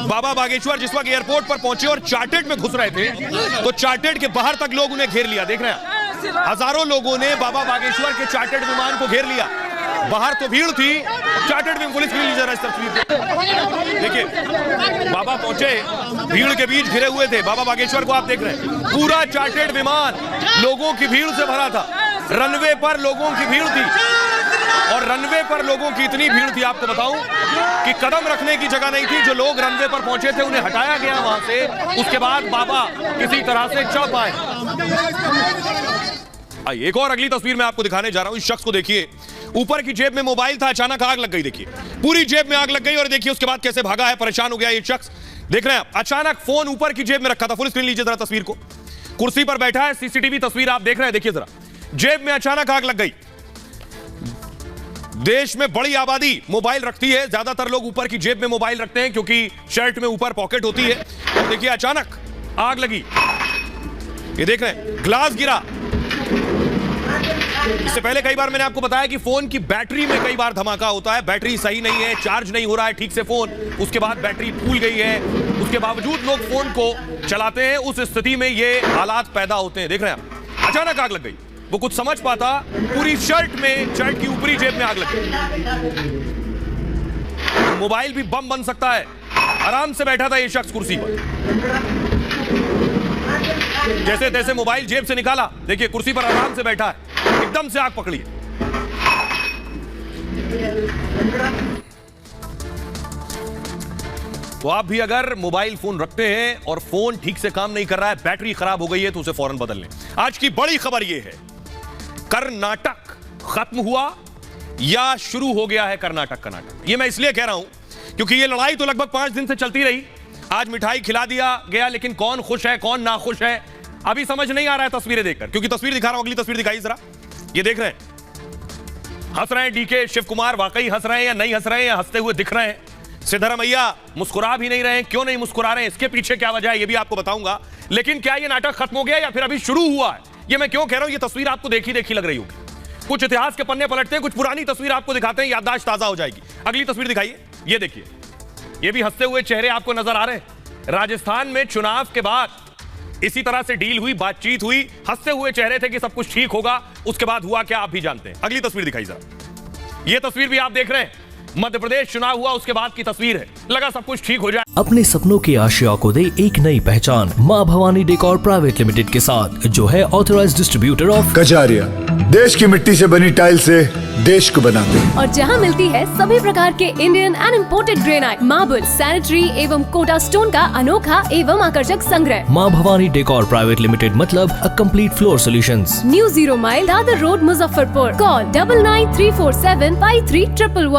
बाबा बागेश्वर जिस वक्त एयरपोर्ट पर पहुंचे और चार्टर्ड में घुस रहे थे तो चार्टर्ड के बाहर तक लोग उन्हें घेर लिया। देख रहे हैं हजारों लोगों ने बाबा बागेश्वर के चार्टर्ड विमान को घेर लिया। बाहर तो भीड़ थी, चार्टर्ड विमान पुलिस भी लीजिए इस तस्वीर देखिए। बाबा पहुंचे, भीड़ के बीच घिरे हुए थे। बाबा बागेश्वर को आप देख रहे हैं, पूरा चार्टर्ड विमान लोगों की भीड़ से भरा था। रनवे पर लोगों की भीड़ थी और रनवे पर लोगों की इतनी भीड़ थी आपको बताऊं कि कदम रखने की जगह नहीं थी। जो लोग रनवे पर पहुंचे थे उन्हें हटाया गया वहां से। उसके बाद बाबा किसी तरह से चढ़ पाए। आइए एक और अगली तस्वीर मैं आपको दिखाने जा रहा हूं। इस शख्स को देखिए, ऊपर की जेब में मोबाइल था, अचानक आग लग गई। देखिए पूरी जेब में आग लग गई और देखिए उसके बाद कैसे भागा है, परेशान हो गया ये शख्स। देख रहे हैं अचानक फोन ऊपर की जेब में रखा था। फुल स्क्रीन लीजिए जरा तस्वीर को। कुर्सी पर बैठा है, सीसीटीवी तस्वीर आप देख रहे हैं। देखिए जरा, जेब में अचानक आग लग गई। देश में बड़ी आबादी मोबाइल रखती है, ज्यादातर लोग ऊपर की जेब में मोबाइल रखते हैं क्योंकि शर्ट में ऊपर पॉकेट होती है। और देखिए अचानक आग लगी, ये देख रहे हैं ग्लास गिरा। इससे पहले कई बार मैंने आपको बताया कि फोन की बैटरी में कई बार धमाका होता है। बैटरी सही नहीं है, चार्ज नहीं हो रहा है ठीक से फोन, उसके बाद बैटरी फूल गई है, उसके बावजूद लोग फोन को चलाते हैं। उस स्थिति में ये हालात पैदा होते हैं। देख रहे हैं अचानक आग लग गई, वो कुछ समझ पाता, पूरी शर्ट की ऊपरी जेब में आग लग गई। मोबाइल भी बम बन सकता है। आराम से बैठा था ये शख्स कुर्सी पर, जैसे तैसे मोबाइल जेब से निकाला। देखिए कुर्सी पर आराम से बैठा है, एकदम से आग पकड़ी। तो आप भी अगर मोबाइल फोन रखते हैं और फोन ठीक से काम नहीं कर रहा है, बैटरी खराब हो गई है, तो उसे फौरन बदल लें। आज की बड़ी खबर यह है, कर्नाटक खत्म हुआ या शुरू हो गया है कर्नाटक का नाटक। यह मैं इसलिए कह रहा हूं क्योंकि यह लड़ाई तो लगभग 5 दिन से चलती रही। आज मिठाई खिला दिया गया, लेकिन कौन खुश है कौन नाखुश है अभी समझ नहीं आ रहा है तस्वीरें देखकर। क्योंकि तस्वीर दिखा रहा हूं, अगली तस्वीर दिखाइए जरा। ये देख रहे हैं, हंस रहे हैं डीके शिव कुमार, वाकई हंस रहे हैं या नहीं हंस रहे हैं, या हंसते हुए दिख रहे हैं। सिद्धरमैया मुस्कुरा भी नहीं रहे हैं। क्यों नहीं मुस्कुरा रहे हैं, इसके पीछे क्या वजह है ये भी आपको बताऊंगा। लेकिन क्या ये नाटक खत्म हो गया या फिर अभी शुरू हुआ है, ये मैं क्यों कह रहा हूं। ये तस्वीर आपको देखी देखी लग रही होगी। कुछ इतिहास के पन्ने पलटते हैं, कुछ पुरानी तस्वीर आपको दिखाते हैं, याददाश्त ताजा हो जाएगी। अगली तस्वीर दिखाइए, ये देखिए, ये भी हंसते हुए चेहरे आपको नजर आ रहे हैं। राजस्थान में चुनाव के बाद इसी तरह से डील हुई, बातचीत हुई, हंसते हुए चेहरे थे कि सब कुछ ठीक होगा। उसके बाद हुआ क्या आप भी जानते हैं। अगली तस्वीर दिखाई जरा। यह तस्वीर भी आप देख रहे हैं, मध्य प्रदेश चुनाव हुआ उसके बाद की तस्वीर है। लगा सब कुछ ठीक हो जाए। अपने सपनों की आशिया को दे एक नई पहचान माँ भवानी डेकोर प्राइवेट लिमिटेड के साथ, जो है ऑथराइज्ड डिस्ट्रीब्यूटर ऑफ कजारिया। देश की मिट्टी से बनी टाइल से देश को बनाते हैं। और जहां मिलती है सभी प्रकार के Indian and imported granite, marble, sanitary एवं कोटा स्टोन का अनोखा एवं आकर्षक संग्रह। माँ भवानी डेकोर प्राइवेट लिमिटेड मतलब a complete floor solutions. New 0 mile Dadar road, Muzaffarpur. Call 9934753111।